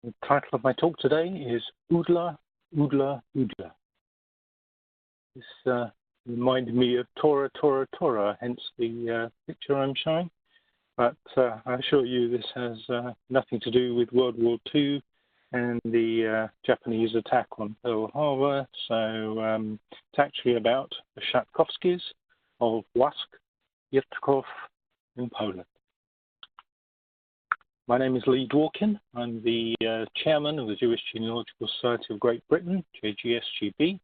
The title of my talk today is UdlaUdlaUdla. This reminded me of Tora, Tora, Tora, hence the picture I'm showing. But I assure you this has nothing to do with World War II and the Japanese attack on Pearl Harbor. So it's actually about the Szatkowskis of Łask, Piotrków in Poland. My name is Lee Dworkin. I'm the chairman of the Jewish Genealogical Society of Great Britain, JGSGB.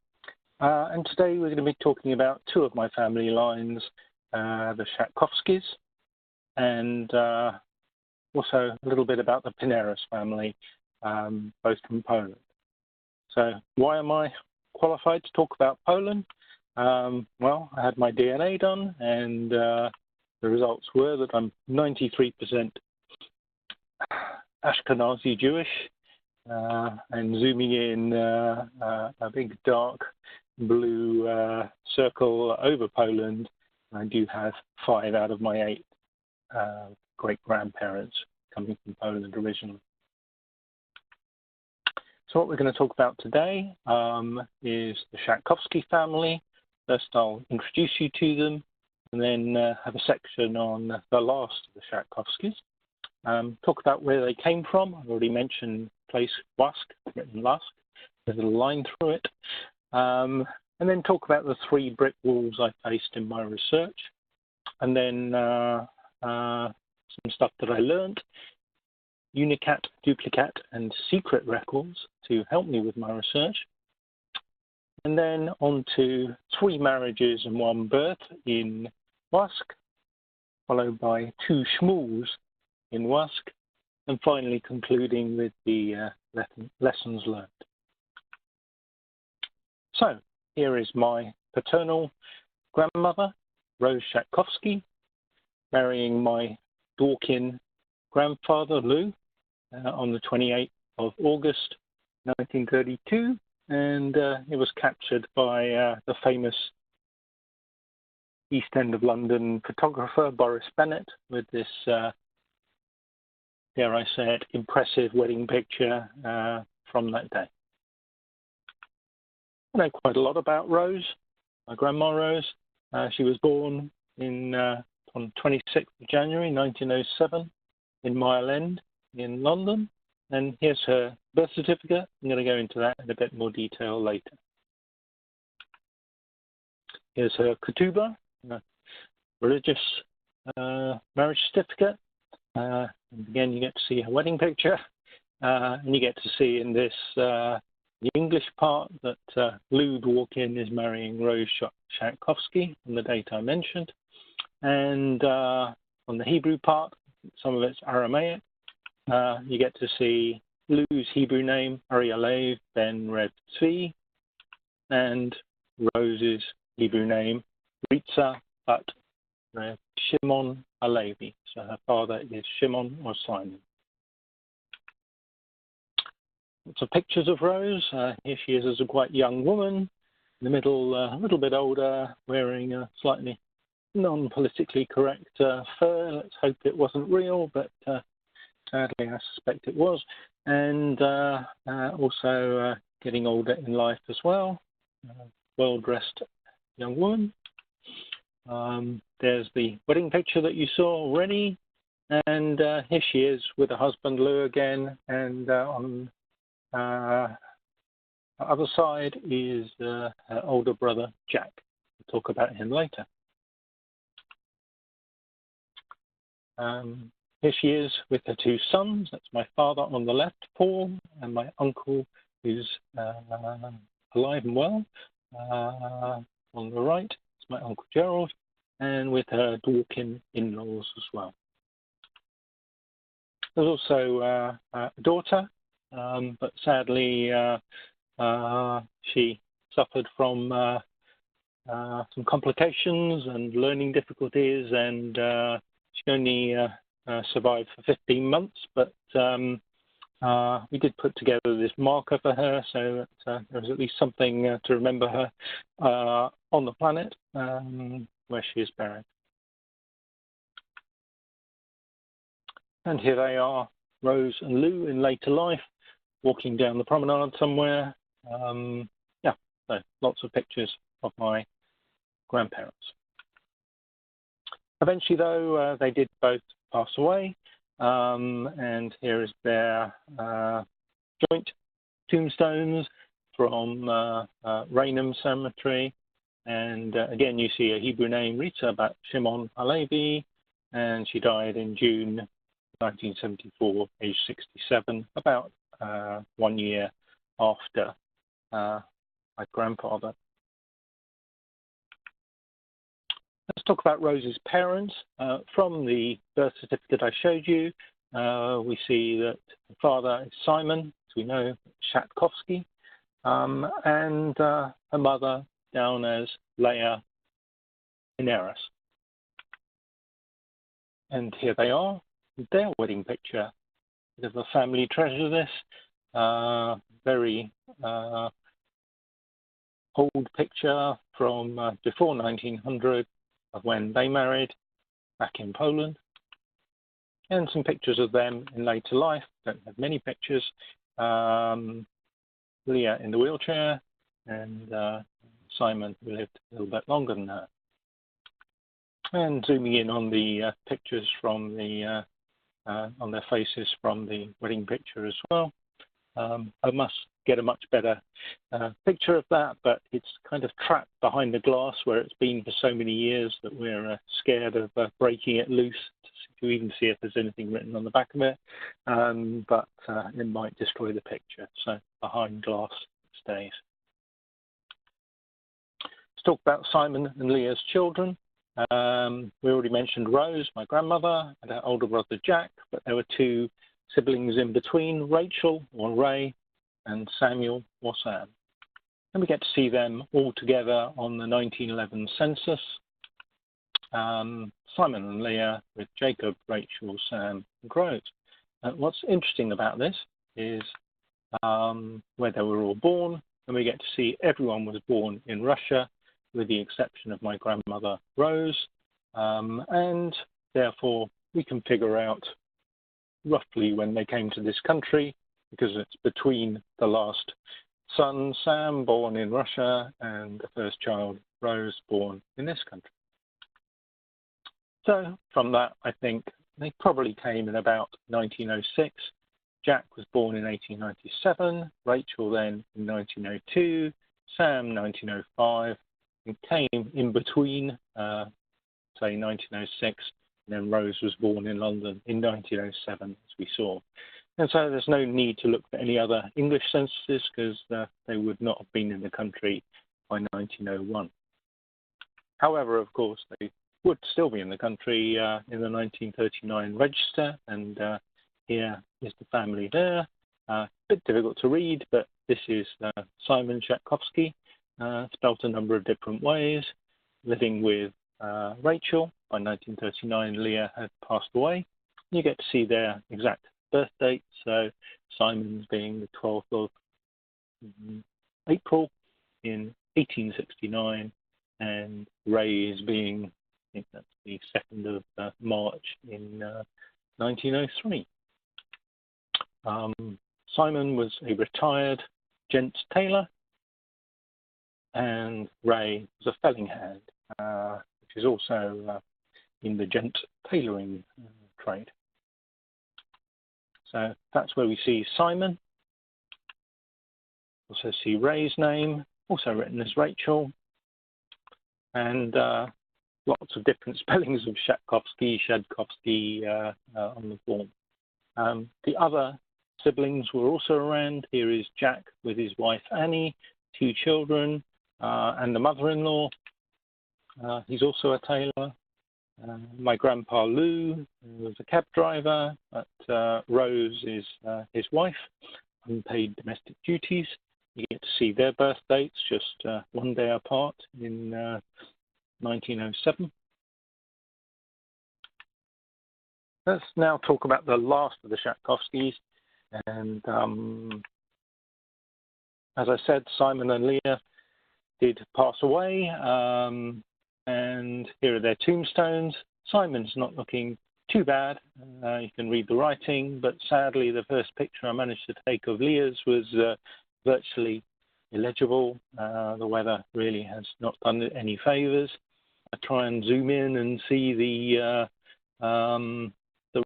And today we're going to be talking about two of my family lines, the Szatkowskis, and also a little bit about the Pineris family, both from Poland. So why am I qualified to talk about Poland? Well, I had my DNA done, and the results were that I'm 93% Ashkenazi Jewish, and zooming in a big dark blue circle over Poland, I do have 5 out of my 8 great-grandparents coming from Poland originally. So what we're going to talk about today is the Szatkowski family. First I'll introduce you to them, and then have a section on the last of the Szatkowskis. Talk about where they came from. I've already mentioned place Łask, written Lusk. There's a line through it. And then talk about the 3 brick walls I faced in my research. And then some stuff that I learned, unicat, duplicat, and secret records to help me with my research. And then on to 3 marriages and 1 birth in Łask, followed by 2 schmools in Łask, and finally concluding with the lessons learned. So here is my paternal grandmother, Rose Szatkowski, marrying my Dworkin grandfather, Lou, on the 28th of August, 1932, and it was captured by the famous East End of London photographer, Boris Bennett, with this dare I say it, impressive wedding picture from that day. I know quite a lot about Rose, my grandma Rose. She was born on 26th of January 1907 in Mile End in London, and here's her birth certificate. I'm going to go into that in a bit more detail later. Here's her ketubah, religious marriage certificate. And again, you get to see her wedding picture, and you get to see in this the English part that Lou Dworkin is marrying Rose Szatkowski on the date I mentioned, and on the Hebrew part, some of it's Aramaic. You get to see Lou's Hebrew name, Arialev Ben Rev Tzvi, and Rose's Hebrew name, Ritza Bat Rev Shimon Alevi. So her father is Shimon or Simon. Lots of pictures of Rose. Here she is as a quite young woman, in the middle, a little bit older, wearing a slightly non-politically correct fur. Let's hope it wasn't real, but sadly I suspect it was. And also getting older in life as well. Well-dressed young woman. There's the wedding picture that you saw already, and here she is with her husband Lou again, and on the other side is her older brother Jack. We'll talk about him later. Here she is with her 2 sons. That's my father on the left, Paul, and my uncle who's alive and well on the right. My Uncle Gerald, and with her Dworkin in-laws as well. There's also a daughter, but sadly she suffered from some complications and learning difficulties, and she only survived for 15 months, but we did put together this marker for her, so that there's at least something to remember her on the planet where she is buried. And here they are, Rose and Lou in later life. walking down the promenade somewhere. Yeah, so lots of pictures of my grandparents. Eventually, though, they did both pass away, and here is their joint tombstones from Rainham Cemetery. And again, you see a Hebrew name, Rita Bat Shimon Halevi, and she died in June 1974, age 67, about 1 year after my grandfather. Let's talk about Rose's parents. From the birth certificate I showed you, we see that the father is Simon, as we know, Shatkowski, and her mother down as Leah Ineris. And here they are, their wedding picture. Bit of a family treasure, this. Very old picture from before 1900 of when they married back in Poland. And some pictures of them in later life. Don't have many pictures. Leah in the wheelchair, and Simon, who lived a little bit longer than her. And zooming in on the pictures from the on their faces from the wedding picture as well. I must get a much better picture of that, but it's kind of trapped behind the glass where it's been for so many years that we're scared of breaking it loose to even see if there's anything written on the back of it. But it might destroy the picture, so behind glass it stays. Let's talk about Simon and Leah's children. We already mentioned Rose, my grandmother, and her older brother Jack, but there were two siblings in between, Rachel, or Ray, and Samuel, or Sam. And we get to see them all together on the 1911 census. Simon and Leah with Jacob, Rachel, Sam, and Rose. What's interesting about this is where they were all born, and we get to see everyone was born in Russia, with the exception of my grandmother, Rose, and therefore we can figure out roughly when they came to this country, because it's between the last son, Sam, born in Russia, and the first child, Rose, born in this country. So from that, I think they probably came in about 1906. Jack was born in 1897, Rachel then in 1902, Sam 1905, and came in between, say 1906, and then Rose was born in London in 1907, as we saw. And so there's no need to look for any other English censuses, because they would not have been in the country by 1901. However, of course, they would still be in the country in the 1939 register, and here is the family there. A bit difficult to read, but this is Simon Shatkowski, spelt a number of different ways, living with Rachel. By 1939, Leah had passed away. You get to see their exact birth date, so Simon's being the 12th of April in 1869, and Ray's being, I think that's the 2nd of March in 1903. Simon was a retired gents tailor, and Ray was a felling hand, which is also in the gent tailoring trade. So that's where we see Simon. Also see Ray's name, also written as Rachel, and lots of different spellings of Shatkowski, Shadkovsky on the form. The other siblings were also around. Here is Jack with his wife Annie, 2 children, and the mother-in-law. He's also a tailor. My grandpa Lou was a cab driver, but Rose is his wife, unpaid domestic duties. You get to see their birth dates, just 1 day apart in 1907. Let's now talk about the last of the Shatkowskis. And as I said, Simon and Leah did pass away. And here are their tombstones. Simon's not looking too bad. You can read the writing, but sadly the first picture I managed to take of Leah's was virtually illegible. The weather really has not done it any favors. I try and zoom in and see the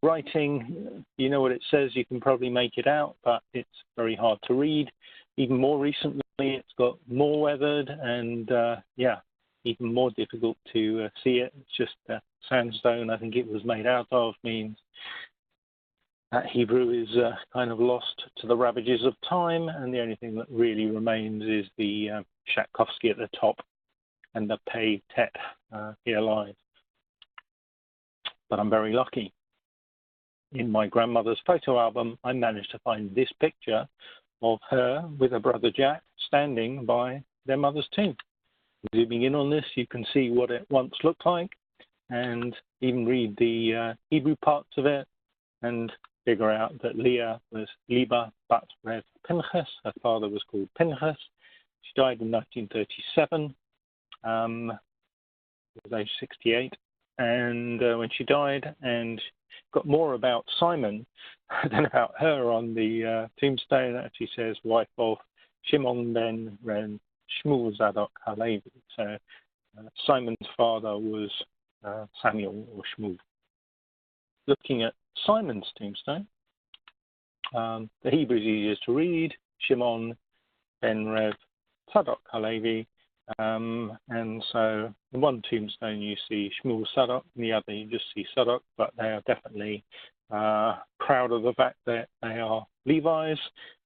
writing. You know what it says, you can probably make it out, but it's very hard to read. Even more recently, it's got more weathered and, yeah, even more difficult to see it. It's just sandstone, I think it was made out of, means that Hebrew is kind of lost to the ravages of time, and the only thing that really remains is the Shatkowski at the top and the Pei Tet here lies. But I'm very lucky. In my grandmother's photo album, I managed to find this picture of her with her brother Jack standing by their mother's tomb. Zooming in on this, you can see what it once looked like and even read the Hebrew parts of it and figure out that Leah was Liba Bat Rev Pinchas. Her father was called Pinchas. She died in 1937. She was age 68. And when she died, and got more about Simon than about her on the tombstone, it actually says wife of Shimon ben Ren Shmuel Zadok Halevi. So Simon's father was Samuel or Shmuel. Looking at Simon's tombstone, the Hebrew is easiest to read, Shimon ben Rev Zadok Halevi. And so in one tombstone you see Shmuel Sadok, in the other you just see Sadok, but they are definitely proud of the fact that they are Levi's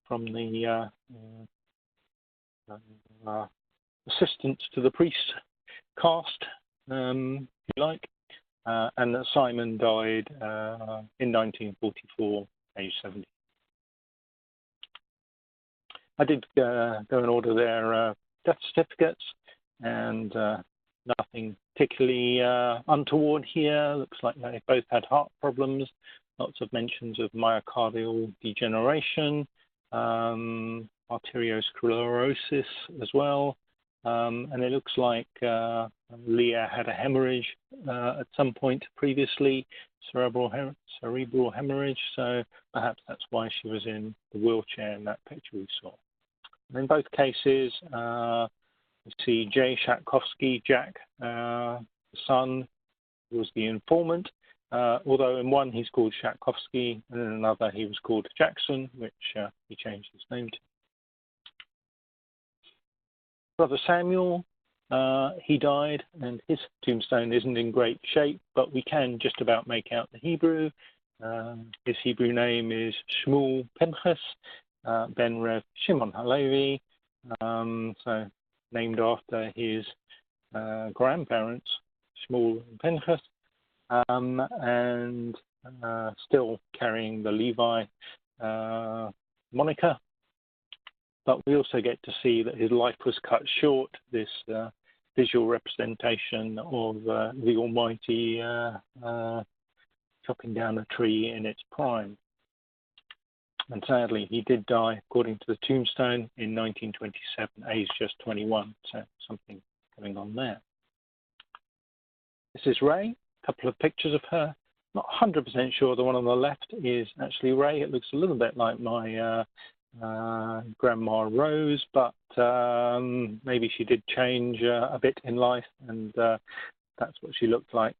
from the assistants to the priest caste, if you like, and that Simon died in 1944, age 70. I did go and order their death certificates, and nothing particularly untoward here. Looks like they both had heart problems, lots of mentions of myocardial degeneration, arteriosclerosis as well, and it looks like Leah had a hemorrhage at some point previously, cerebral hemorrhage, so perhaps that's why she was in the wheelchair in that picture we saw. And in both cases, we see Jay Shatkowski, Jack, the son, was the informant, although in one he's called Shatkowski, and in another he was called Jackson, which he changed his name to. Brother Samuel, he died, and his tombstone isn't in great shape, but we can just about make out the Hebrew. His Hebrew name is Shmuel Pinchas ben Rev Shimon Halevi, so named after his grandparents, Shmuel and Pinchas, and still carrying the Levi moniker. But we also get to see that his life was cut short, this visual representation of the Almighty chopping down a tree in its prime. And sadly, he did die, according to the tombstone, in 1927, aged just 21. So something going on there. This is Ray. A couple of pictures of her. Not 100% sure the one on the left is actually Ray. It looks a little bit like my Grandma Rose, but maybe she did change a bit in life, and that's what she looked like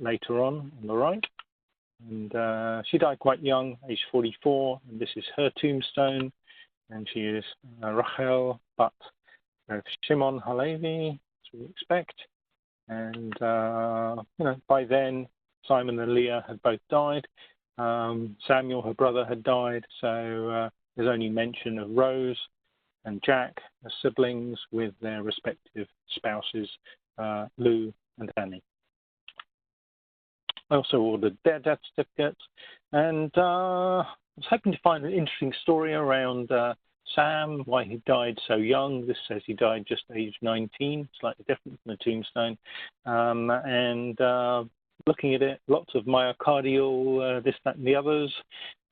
later on the right. And she died quite young, age 44, and this is her tombstone, and she is Rachel Bat Shimon Halevi, as we expect. And by then Simon and Leah had both died. Samuel, her brother, had died, so there's only mention of Rose and Jack as siblings with their respective spouses, Lou and Annie. I also ordered their death certificates, and I was hoping to find an interesting story around Sam, why he died so young. This says he died just age 19, slightly different from the tombstone. And looking at it, lots of myocardial, this, that, and the others,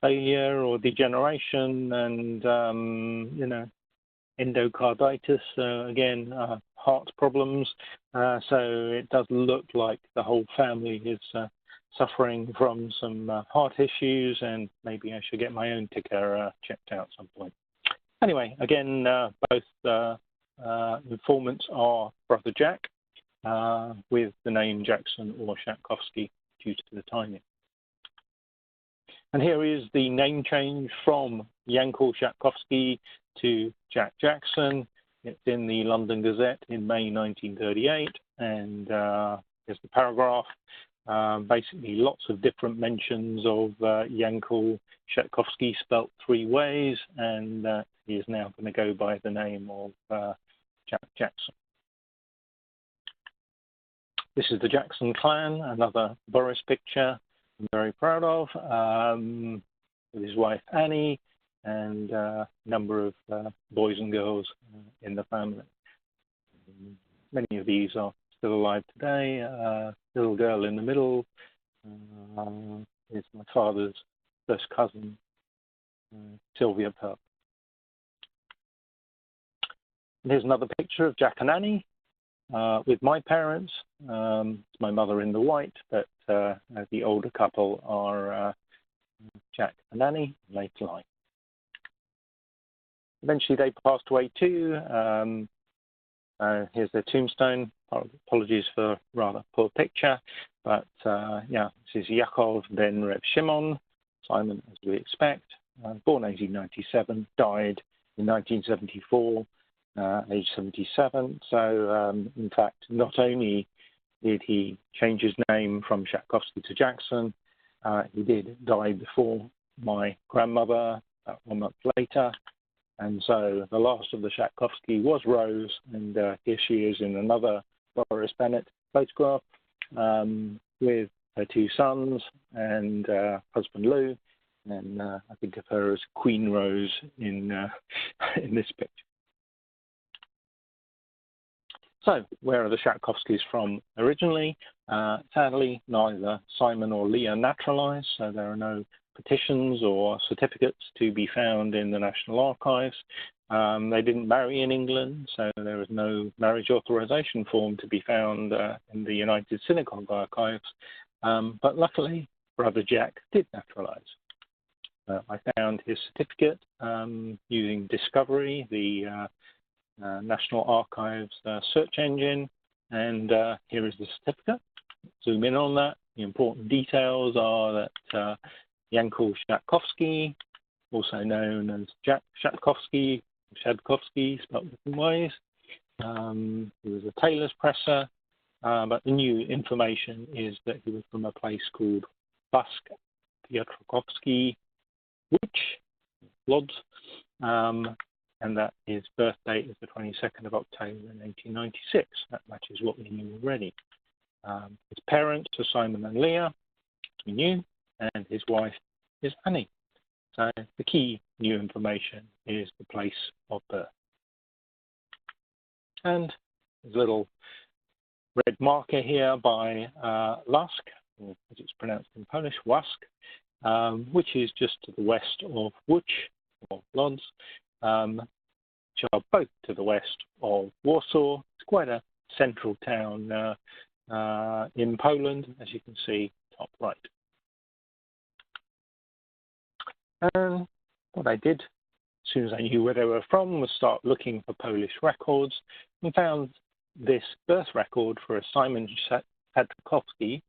failure or degeneration, and, endocarditis, again, heart problems. So it does look like the whole family is suffering from some heart issues, and maybe I should get my own ticker checked out at some point. Anyway, again, both informants are Brother Jack, with the name Jackson or Shatkowski due to the timing. And here is the name change from Yankel Shatkowski to Jack Jackson. It's in the London Gazette in May 1938, and here's the paragraph. Basically, lots of different mentions of Yankel Shatkowski spelt 3 ways, and he is now going to go by the name of Jack Jackson. This is the Jackson clan, another Boris picture I'm very proud of, with his wife Annie, and a number of boys and girls in the family. Many of these are still alive today. Little girl in the middle is my father's first cousin, Sylvia Purp. And here's another picture of Jack and Annie with my parents. It's my mother in the white, but the older couple are Jack and Annie late life. Eventually they passed away too. Here's their tombstone. Apologies for a rather poor picture, but yeah, this is Yakov ben Reb Shimon, Simon as we expect, born 1897, died in 1974, age 77. So in fact, not only did he change his name from Shatkowski to Jackson, he did die before my grandmother, about 1 month later. And so the last of the Shatkowski was Rose, and here she is in another Boris Bennett photograph with her 2 sons and husband Lou, and I think of her as Queen Rose in this picture. So where are the Shatkowskis from originally? Sadly, neither Simon or Leah naturalized, so there are no petitions or certificates to be found in the National Archives. They didn't marry in England, so there was no marriage authorization form to be found in the United Synagogue Archives. But luckily, Brother Jack did naturalize. I found his certificate using Discovery, the National Archives search engine, and here is the certificate. Zoom in on that. The important details are that Yankel Shatkowski, also known as Jack Shatkowski, spelled different ways. He was a tailor's presser, but the new information is that he was from a place called Busk Piotrkowski, Lodz, and that his birth date is the 22nd of October in 1896. That matches what we knew already. His parents are Simon and Leah, we knew, and his wife is Annie. So the key new information is the place of birth. And there's a little red marker here by Lusk, or as it's pronounced in Polish, Łask, which is just to the west of Łódź, or Lodz, which are both to the west of Warsaw. It's quite a central town in Poland, as you can see, top right. And what I did, as soon as I knew where they were from, was start looking for Polish records, and found this birth record for a Simon Shatkowski,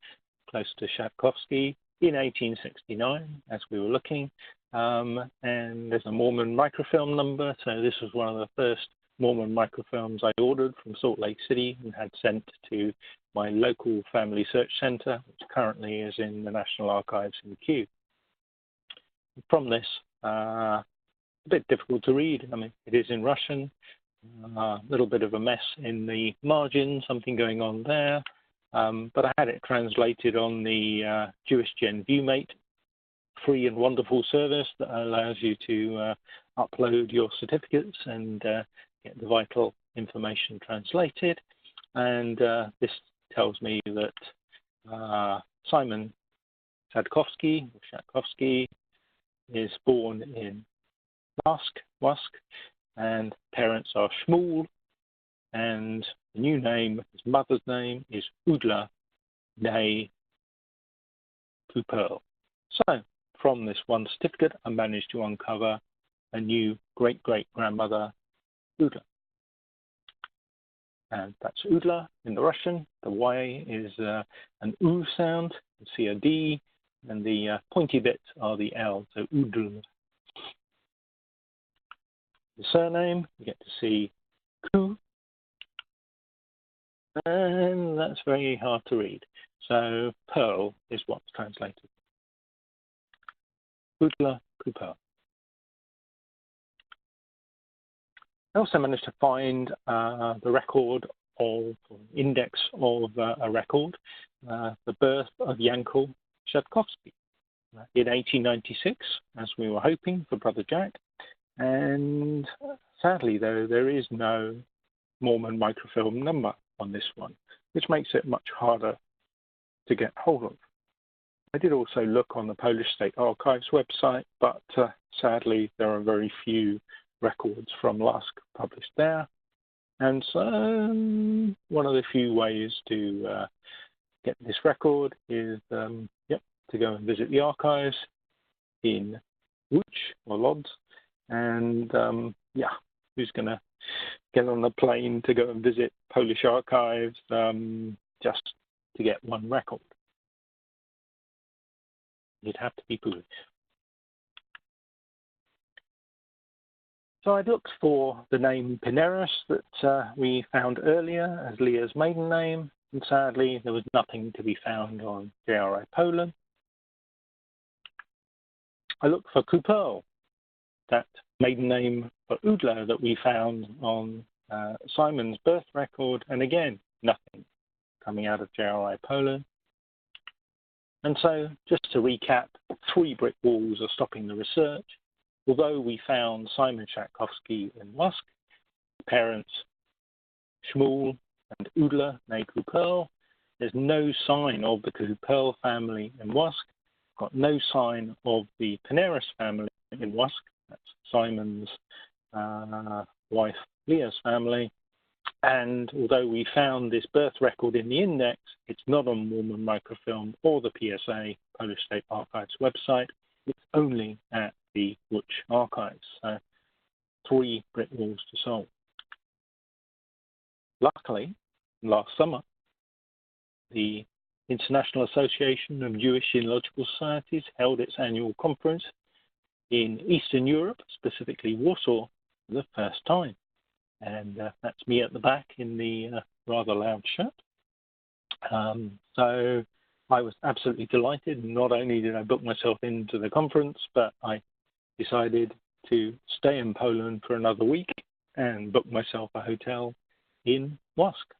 close to Shatkowski, in 1869, as we were looking. And there's a Mormon microfilm number, so this was one of the first Mormon microfilms I ordered from Salt Lake City and had sent to my local family search center, which currently is in the National Archives in Kew. From this, a bit difficult to read. I mean, it is in Russian, a little bit of a mess in the margin, something going on there. But I had it translated on the Jewish Gen ViewMate, free and wonderful service that allows you to upload your certificates and get the vital information translated. And this tells me that Simon Shatkowski, is born in Łask, and parents are Shmuel, and the new name, his mother's name, is Udla, nay Kuperl. So from this one certificate, I managed to uncover a new great-great-grandmother, Udla. And that's Udla in the Russian. The Y is an U sound, you see a D, and the pointy bits are the L, so Udla. The surname, you get to see Ku, and that's very hard to read. So Pearl is what's translated. Udla Kuperl. I also managed to find the record of, index of a record, the birth of Yankel Shadkovsky in 1896, as we were hoping for Brother Jack. And sadly, though, there is no Mormon microfilm number on this one, which makes it much harder to get hold of. I did also look on the Polish State Archives website, but sadly, there are very few records from Lusk published there. And so one of the few ways to get this record is to go and visit the archives in Łódź or Lodz. And who's going to get on the plane to go and visit Polish archives just to get one record? You'd have to be foolish. So I looked for the name Pineris that we found earlier as Leah's maiden name, and sadly there was nothing to be found on J.R.I. Poland. I looked for Kuperl, that maiden name for Udla that we found on Simon's birth record, and again, nothing coming out of J.R.I. Poland. And so, just to recap, 3 brick walls are stopping the research. Although we found Simon Shatkowski in Lusk, parents Shmuel and Udla, née Kuperl, there's no sign of the Kuperl family in Lusk. Got no sign of the Pineris family in Lusk. That's Simon's wife Leah's family. And although we found this birth record in the index, it's not on Mormon microfilm or the PSA, Polish State Archives website. It's only at the Łódź archives. So 3 brick walls to solve. Luckily, last summer, the International Association of Jewish Theological Societies held its annual conference in Eastern Europe, specifically Warsaw, for the first time. And that's me at the back in the rather loud shirt. So I was absolutely delighted. Not only did I book myself into the conference, but I decided to stay in Poland for another week and book myself a hotel in Lusk.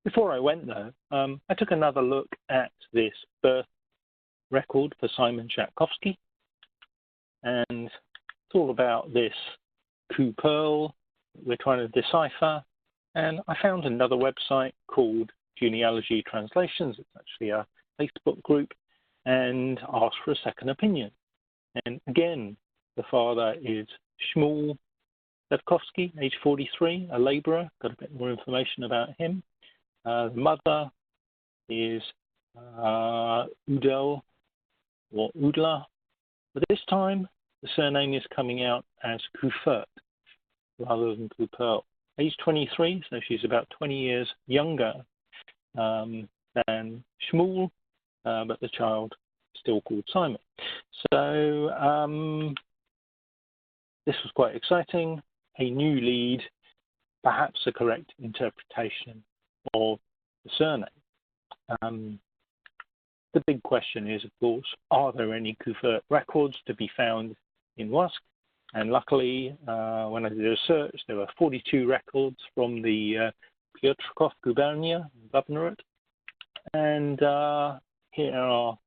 Before I went, though, I took another look at this birth record for Simon Shatkowski, and it's all about this Kuperl we're trying to decipher. And I found another website called Genealogy Translations. It's actually a Facebook group, and asked for a second opinion. And again, the father is Shmuel Shatkowski, age 43, a labourer. Got a bit more information about him. The mother is Udel or Udla, but this time the surname is coming out as Kufert rather than Kuperl. Age 23, so she's about 20 years younger than Shmuel, but the child is still called Simon. So this was quite exciting. A new lead, perhaps a correct interpretation of the surname. The big question is, of course, are there any Kufert records to be found in Lusk? And luckily, when I did a search, there were 42 records from the Piotrków Gubernia Governorate. And here are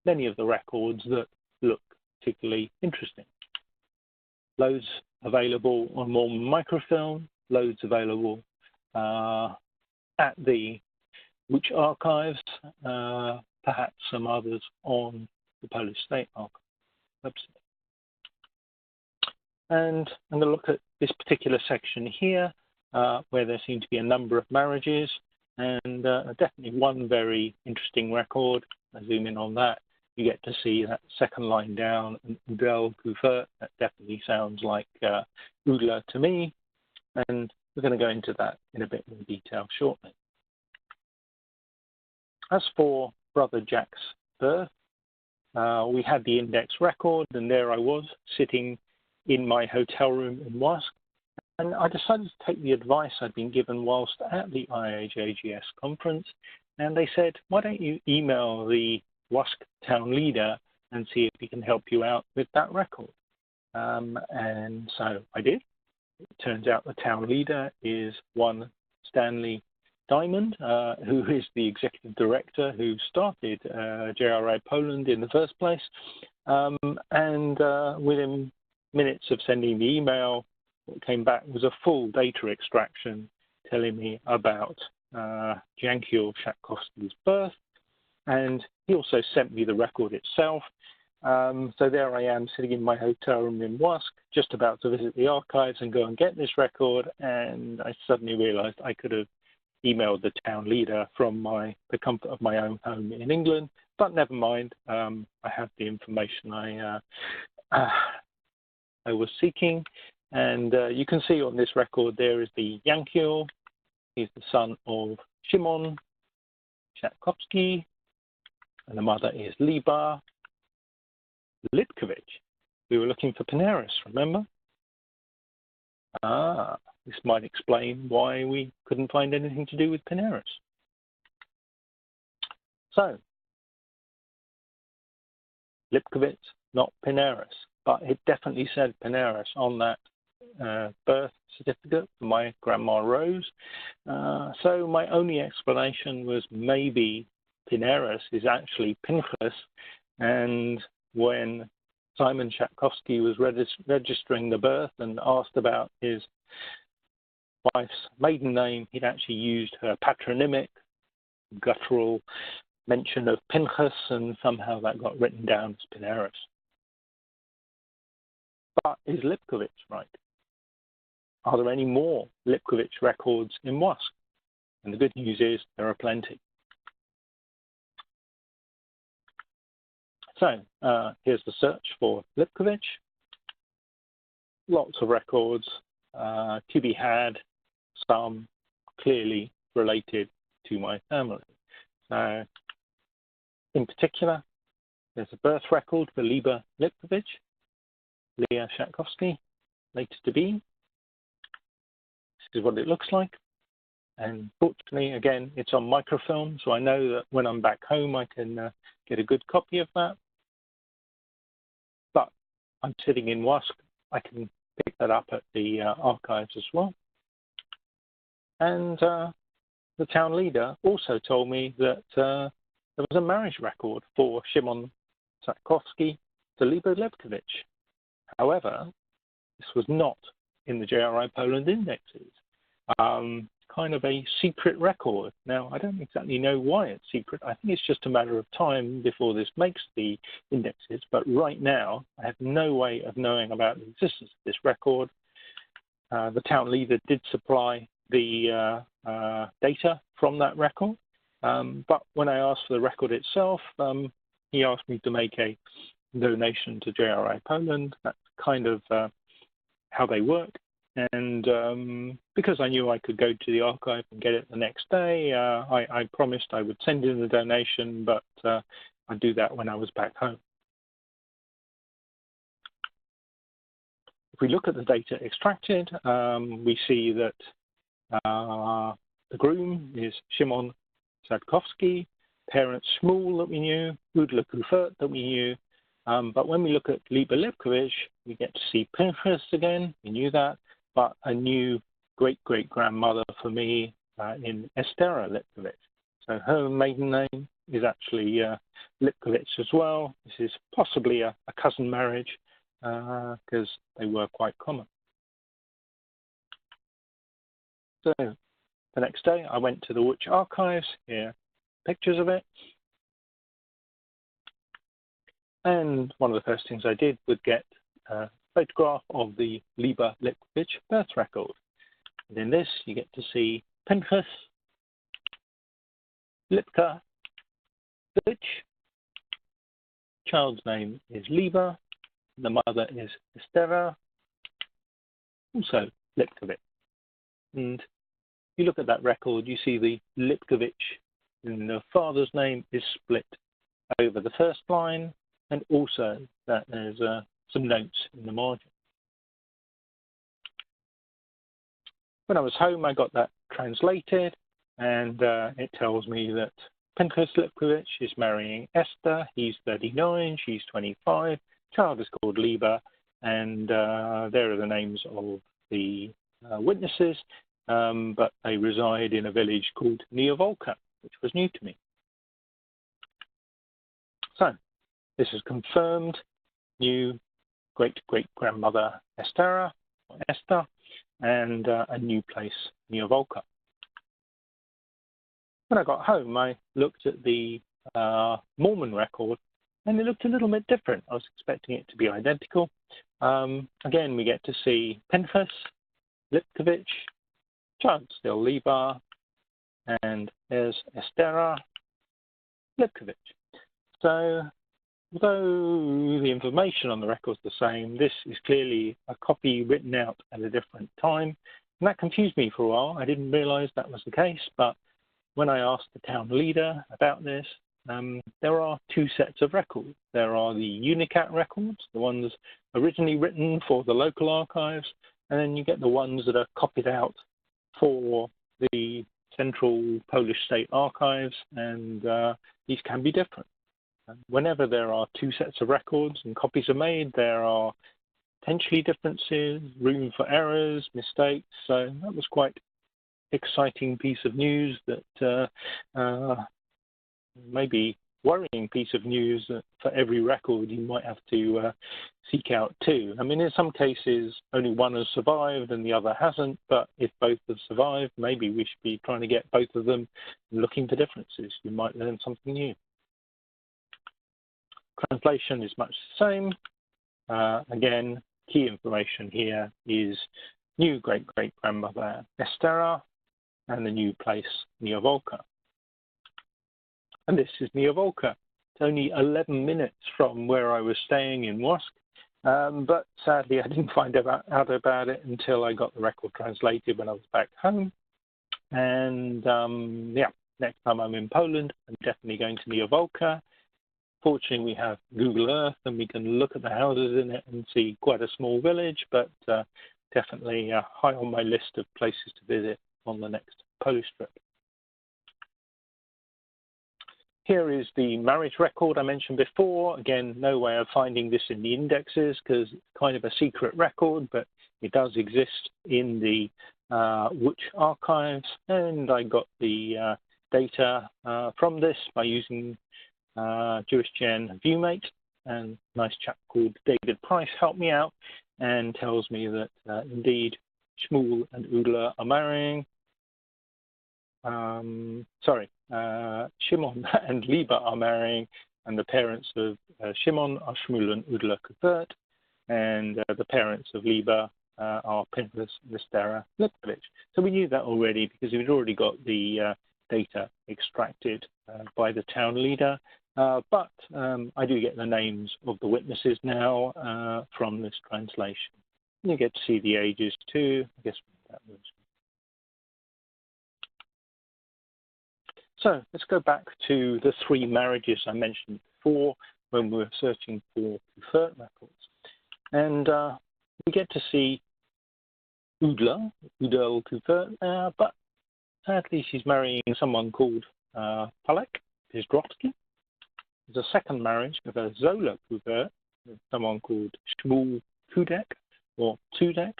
many of the records that look particularly interesting. Loads available on Mormon microfilm, loads available at the Łódź archives, perhaps some others on the Polish State Archive website. And I'm going to look at this particular section here, where there seem to be a number of marriages. and definitely one very interesting record. I zoom in on that. You get to see that second line down, UdlaUdlaUdla. That definitely sounds like Udla to me, and we're going to go into that in a bit more detail shortly. As for Brother Jack's birth, we had the index record, and there I was sitting in my hotel room in WASC, and I decided to take the advice I'd been given whilst at the IHAGS conference, and they said, why don't you email the WASC town leader and see if he can help you out with that record. And so I did. It turns out the town leader is one Stanley Diamond, who is the executive director who started JRI Poland in the first place. And within minutes of sending the email, what came back was a full data extraction telling me about Jankiel Shatkowski's birth. And he also sent me the record itself. So there I am sitting in my hotel room in WASC, just about to visit the archives and go and get this record. And I suddenly realized I could have emailed the town leader from the comfort of my own home in England. But never mind, I have the information I was seeking. And you can see on this record there is the Jankiel. He's the son of Szymon Shatkowski, and the mother is Liba Lipkovich. We were looking for Pineris, remember? This might explain why we couldn't find anything to do with Pineris. So, Lipkovich, not Pineris, but it definitely said Pineris on that birth certificate for my grandma Rose. So my only explanation was maybe Pineris is actually Pinchas, and when Simon Shatkowski was registering the birth and asked about his wife's maiden name, he'd actually used her patronymic, guttural mention of Pinchas, and somehow that got written down as Pineris. But is Lipkovich right? Are there any more Lipkovich records in WASC? And the good news is there are plenty. So here's the search for Lipkovich. Lots of records to be had, some clearly related to my family. So in particular, there's a birth record for Liba Lipkovich, Leah Shatkowski, later to be. This is what it looks like. And fortunately, again, it's on microfilm, so I know that when I'm back home, I can get a good copy of that. But I'm sitting in WASC. I can pick that up at the archives as well. And the town leader also told me that there was a marriage record for Szymon Shatkowski to Liba Lipkovich. However, this was not in the JRI Poland indexes. Kind of a secret record. Now, I don't exactly know why it's secret. I think it's just a matter of time before this makes the indexes. But right now, I have no way of knowing about the existence of this record. The town leader did supply the data from that record. But when I asked for the record itself, he asked me to make a donation to JRI Poland. That's kind of how they work. And because I knew I could go to the archive and get it the next day, I promised I would send in the donation, but I'd do that when I was back home. If we look at the data extracted, we see that the groom is Szymon Shatkowski, parents Shmuel that we knew, Udla Kufert that we knew. But when we look at Liba Lipkovich, we get to see Pinchas again, we knew that, but a new great-great-grandmother for me in Estera Lipkovich. So her maiden name is actually Lipkovich as well. This is possibly a cousin marriage because they were quite common. So the next day I went to the Łódź archives, here pictures of it. And one of the first things I did was get a photograph of the Liba Lipkovich birth record. And in this, you get to see Pinchas Lipka village. Child's name is Liba. The mother is Estera, also Lipkovich. And if you look at that record, you see the Lipkovich in the father's name is split over the first line, and also that there's some notes in the margin. When I was home, I got that translated, and it tells me that Pinchas Lipkovich is marrying Esther. He's 39, she's 25. Child is called Liba, and there are the names of the witnesses, but they reside in a village called Neovolka, which was new to me. So this is confirmed. New great-great-grandmother Esther, and a new place, Neovolka. When I got home, I looked at the Mormon record, and it looked a little bit different. I was expecting it to be identical. Again, we get to see Pinchas Lipkovich, child still Liba, and there's Esther Lipkovich. So, although the information on the record's the same, this is clearly a copy written out at a different time. And that confused me for a while. I didn't realize that was the case, but when I asked the town leader about this, there are two sets of records. There are the Unicat records, the ones originally written for the local archives, and then you get the ones that are copied out for the Central Polish State Archives, and these can be different. Whenever there are two sets of records and copies are made, there are potentially differences, room for errors, mistakes. So that was quite exciting piece of news that maybe worrying piece of news that for every record you might have to seek out two. I mean, in some cases, only one has survived and the other hasn't, but if both have survived, maybe we should be trying to get both of them and looking for differences. You might learn something new. Translation is much the same. Again, key information here is new great-great-grandmother Estera and the new place, Neovolka. And this is Neovolka. It's only 11 minutes from where I was staying in Wask, but sadly I didn't find out about it until I got the record translated when I was back home. And yeah, next time I'm in Poland, I'm definitely going to Neovolka. Fortunately, we have Google Earth and we can look at the houses in it and see quite a small village, but definitely high on my list of places to visit on the next Polish trip. Here is the marriage record I mentioned before. Again, no way of finding this in the indexes because it's kind of a secret record, but it does exist in the Łódź archives, and I got the data from this by using Jewish Gen ViewMate, and a nice chap called David Price helped me out and tells me that indeed Shmuel and Udla are marrying. Shimon and Liba are marrying, and the parents of Shimon are Shmuel and Udla Kuvert, and the parents of Liba are Pinchas and Estera Lipkovich. So we knew that already because we'd already got the data extracted by the town leader. But I do get the names of the witnesses now from this translation. And you get to see the ages too. I guess that was. So let's go back to the three marriages I mentioned before when we were searching for Kuvert records. And we get to see Udla Kuvert, but sadly she's marrying someone called Palek Pizdrovsky. There's a second marriage of a Zola Kuvert with someone called Shmuel Kudek or Tudek.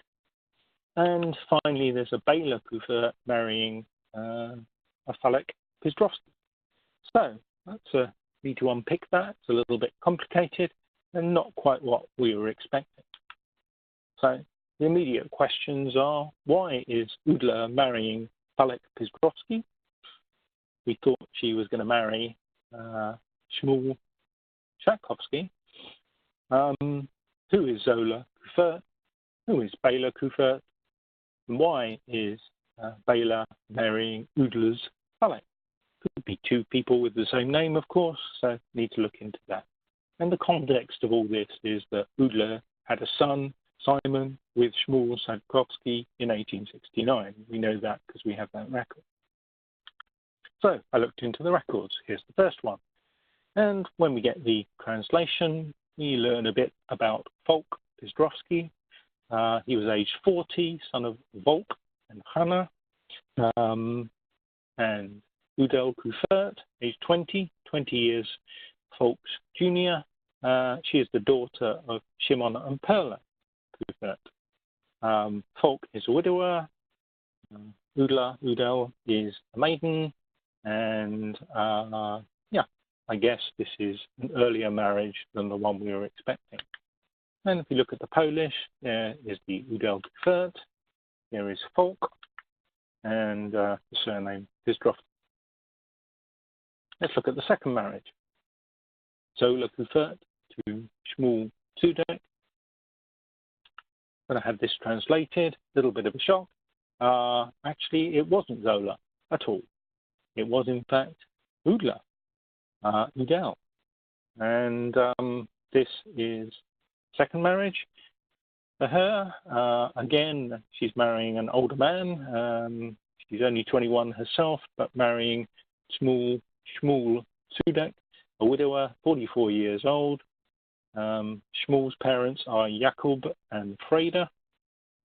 And finally, there's a Bela Kuvert marrying a Falek Pizdrovsky. So that's need to unpick that. It's a little bit complicated and not quite what we were expecting. So the immediate questions are, why is Udla marrying Falek Pizdrovsky? We thought she was going to marry Shmuel Tchaikovsky. Who is Zola Kuvert? Who is Bela Kuvert? And why is Bela marrying Udla's Falek? Could be two people with the same name, of course, so need to look into that. And the context of all this is that Udla had a son, Simon, with Shmuel Sadkowski in 1869. We know that because we have that record. So I looked into the records. Here's the first one. And when we get the translation, we learn a bit about Volk Pizdrovsky. He was aged 40, son of Volk and Hannah. And Udel Kufert, aged 20 years, Volk's junior. She is the daughter of Shimon and Perla Kufert. Volk is a widower. Udel is a maiden. And I guess this is an earlier marriage than the one we were expecting. And if you look at the Polish, there is the Udel Kufert. There is Volk. And the surname Pizdrovsky. Let's look at the second marriage. Zola Kufert to Shmuel Tzudek. When I had this translated, a little bit of a shock. Actually, it wasn't Zola at all. It was, in fact, Udla, Udel. And this is second marriage for her. Again, she's marrying an older man. She's only 21 herself, but marrying Shmuel Tzudek, a widower, 44 years old. Shmuel's parents are Jacob and Freda,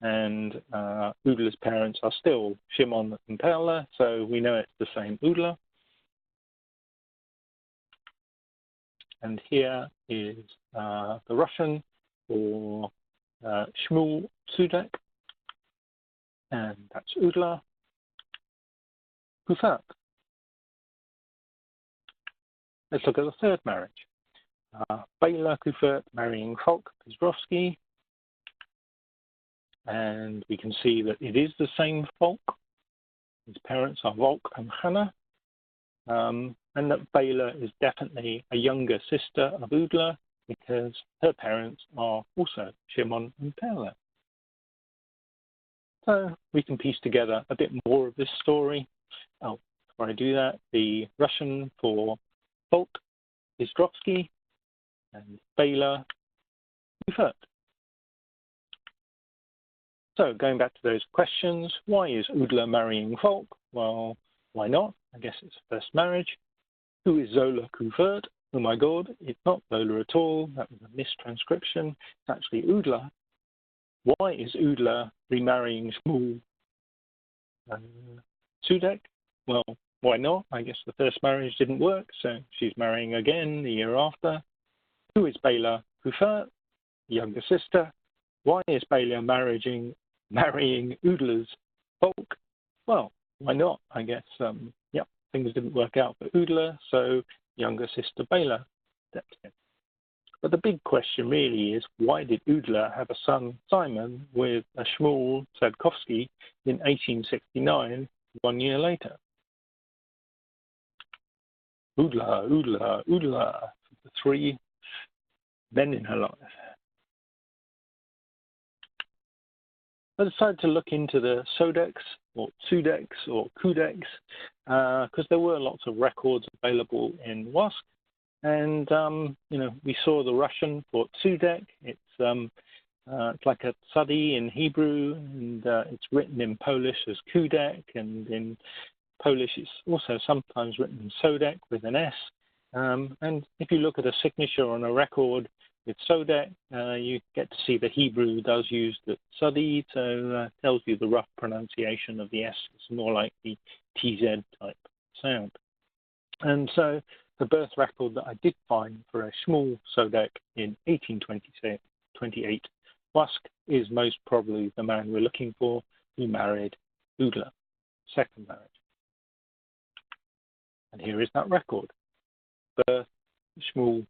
and Udla's parents are still Shimon and Perla, so we know it's the same Udla. And here is the Russian for Shmuel Tzudek, and that's Udla Kufert. Let's look at the third marriage. Bela Kufert marrying Volk Pizdrovsky. And we can see that it is the same Volk. His parents are Volk and Hannah. And that Bela is definitely a younger sister of Udla because her parents are also Shimon and Perla. So we can piece together a bit more of this story. Oh, before I do that, the Russian for Volk Pizdrovsky and Bela Kufert. So going back to those questions, why is Udla marrying Volk? Well, why not? I guess it's a first marriage. Who is Zola Kufert? Oh my God, it's not Zola at all. That was a mistranscription. It's actually Udla. Why is Udla remarrying Shmuel Tzudek? Well, why not? I guess the first marriage didn't work, so she's marrying again the year after. Who is Bela Kufert? Younger sister. Why is Bela marrying Udla's Volk? Well, why not? I guess, things didn't work out for Udla, so younger sister Bela stepped in. But the big question really is, why did Udla have a son, Simon, with a Shmuel Sadkowski in 1869, 1 year later? Udla, the three men in her life. I decided to look into the Sodeks or Tsudeks or Kudeks because there were lots of records available in WASC. And, we saw the Russian for Tzudek. It's like a tzadi in Hebrew, and it's written in Polish as Kudek, and in Polish it's also sometimes written in Sodek with an S. And if you look at a signature on a record with Sodek, you get to see the Hebrew does use the tzadi, so tells you the rough pronunciation of the S. It's more like the TZ type sound. And so the birth record that I did find for a Shmuel Sodek in 1828 WASC is most probably the man we're looking for who married Udla, second marriage. And here is that record, birth Shmuel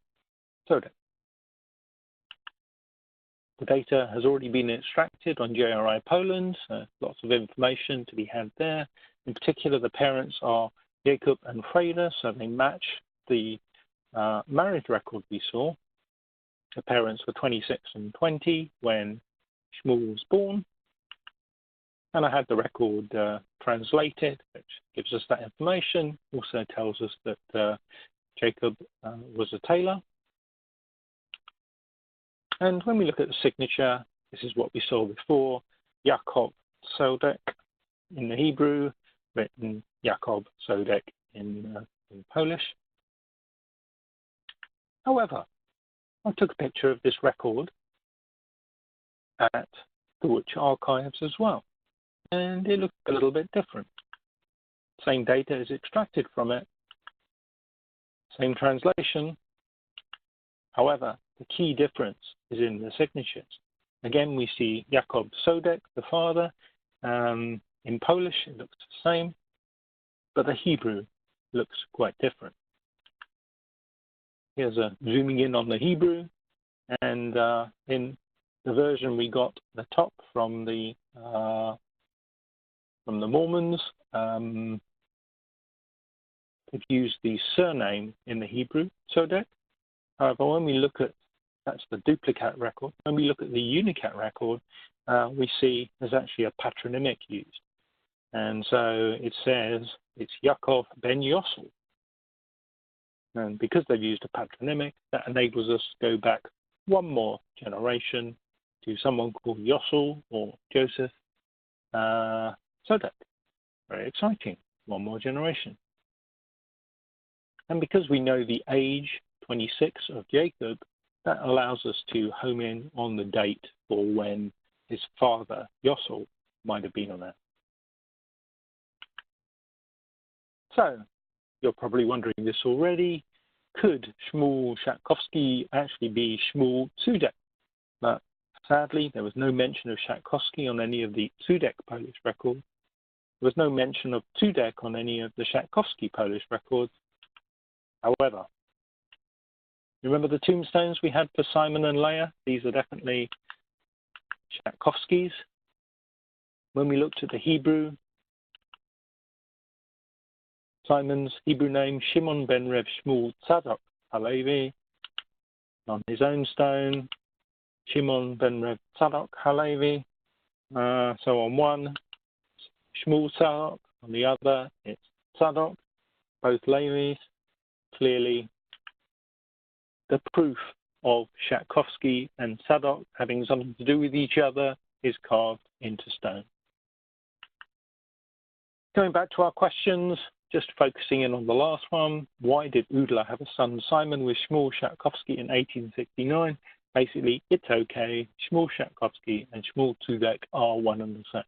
Sodek. The data has already been extracted on JRI Poland, so lots of information to be had there. In particular, the parents are Jacob and Freda, so they match the marriage record we saw. The parents were 26 and 20 when Shmuel was born. And I had the record translated, which gives us that information. Also tells us that Jacob was a tailor. And when we look at the signature, this is what we saw before, Jakob Sodek in the Hebrew, written Jakob Sodek in Polish. However, I took a picture of this record at the Łódź archives as well, and it looked a little bit different. Same data is extracted from it, same translation. However, the key difference is in the signatures. Again, we see Jakob Sodek, the father. In Polish, it looks the same, but the Hebrew looks quite different. Here's a zooming in on the Hebrew, and in the version we got at the top from the Mormons, they've used the surname in the Hebrew, Sodek. However, when we look at, that's the duplicate record, when we look at the unicat record, we see there's actually a patronymic used. And so it says it's Yaakov ben Yossel. And because they've used a patronymic, that enables us to go back one more generation to someone called Yossel or Joseph Sodek. Very exciting, one more generation. And because we know the age, 26, of Jacob, that allows us to home in on the date for when his father, Yossel, might have been on that. So, you're probably wondering this already. Could Shmuel Shatkowski actually be Shmuel Cudek? But sadly, there was no mention of Shatkowski on any of the Cudek Polish records. There was no mention of Cudek on any of the Shatkowski Polish records. However, remember the tombstones we had for Simon and Leah? These are definitely Shatkowski's. When we looked at the Hebrew, Simon's Hebrew name, Shimon ben Rev Shmuel Tzadok Halevi. On his own stone, Shimon ben Rev Tzadok Halevi. So on one, Shmuel Tzadok. On the other, it's Tzadok, both Levis. Clearly, the proof of Shatkowski and Tzadok having something to do with each other is carved into stone. Going back to our questions, just focusing in on the last one, why did Udla have a son Simon with Shmuel Shatkowski in 1869? Basically, it's okay. Shmuel Shatkowski and Shmuel Cudek are one and the same.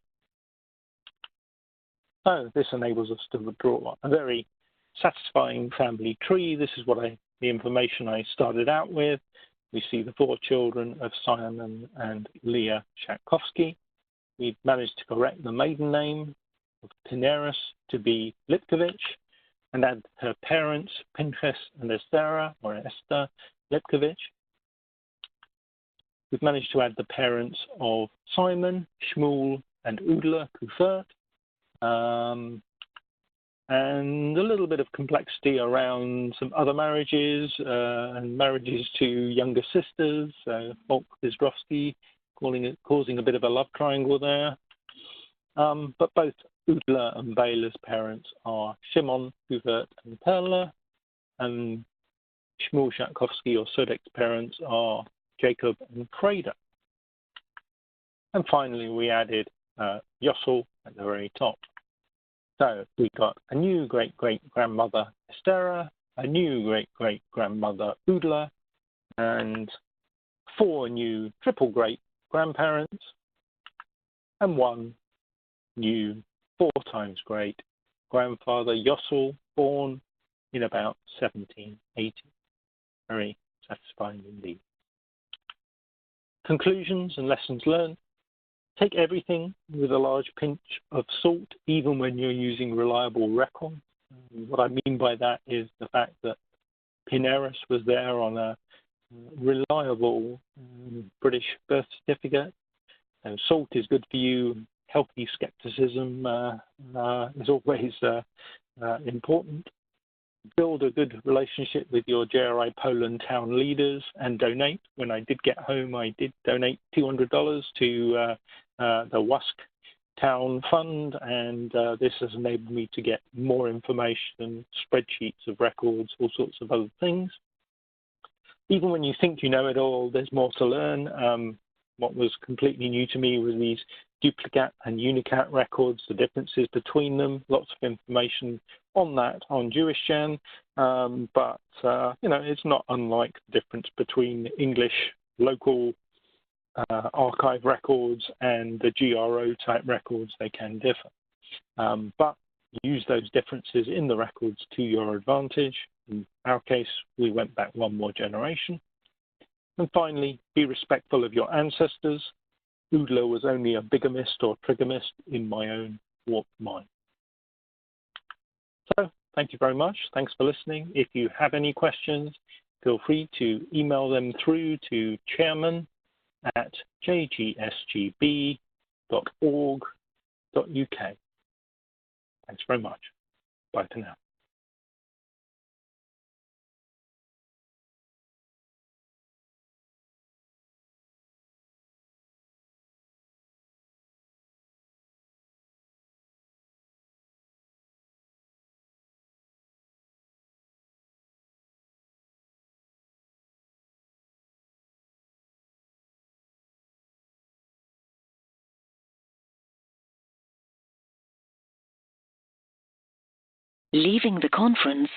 So this enables us to draw a very satisfying family tree. This is the information I started out with. We see the 4 children of Simon and Leah Shatkowski. We've managed to correct the maiden name of Pineris to be Lipkovich and add her parents, Pinchas and Esther Lipkovich. We've managed to add the parents of Simon, Shmuel, and Udla Kufert, and a little bit of complexity around some other marriages and marriages to younger sisters. So Folk Bizdrowski causing a bit of a love triangle there. But both Udla and Bela's parents are Shimon, Kufert, and Perla, and Shmuel Shatkowski or Sodek's parents are Jacob and Freda. And finally, we added Yossel at the very top. So we got a new great-great-grandmother, Esther, a new great-great-grandmother, Udla, and 4 new triple-great-grandparents, and 1 new 4 times great-grandfather, Yossel, born in about 1780. Very satisfying indeed. Conclusions and lessons learned. Take everything with a large pinch of salt, even when you're using reliable records. What I mean by that is the fact that Pineris was there on a reliable British birth certificate. And salt is good for you. Healthy skepticism is always important. Build a good relationship with your JRI Poland town leaders and donate. When I did get home, I did donate $200 to the WASC town fund, and this has enabled me to get more information, spreadsheets of records, all sorts of other things. Even when you think you know it all, there's more to learn. What was completely new to me was these duplicate and unicat records, the differences between them, lots of information on that on JewishGen, but it's not unlike the difference between English local archive records and the GRO type records. They can differ, but use those differences in the records to your advantage. In our case, we went back one more generation. And finally, be respectful of your ancestors. Udla was only a bigamist or trigamist in my own warped mind. So, thank you very much. Thanks for listening. If you have any questions, feel free to email them through to chairman@jgsgb.org.uk. Thanks very much. Bye for now. Leaving the conference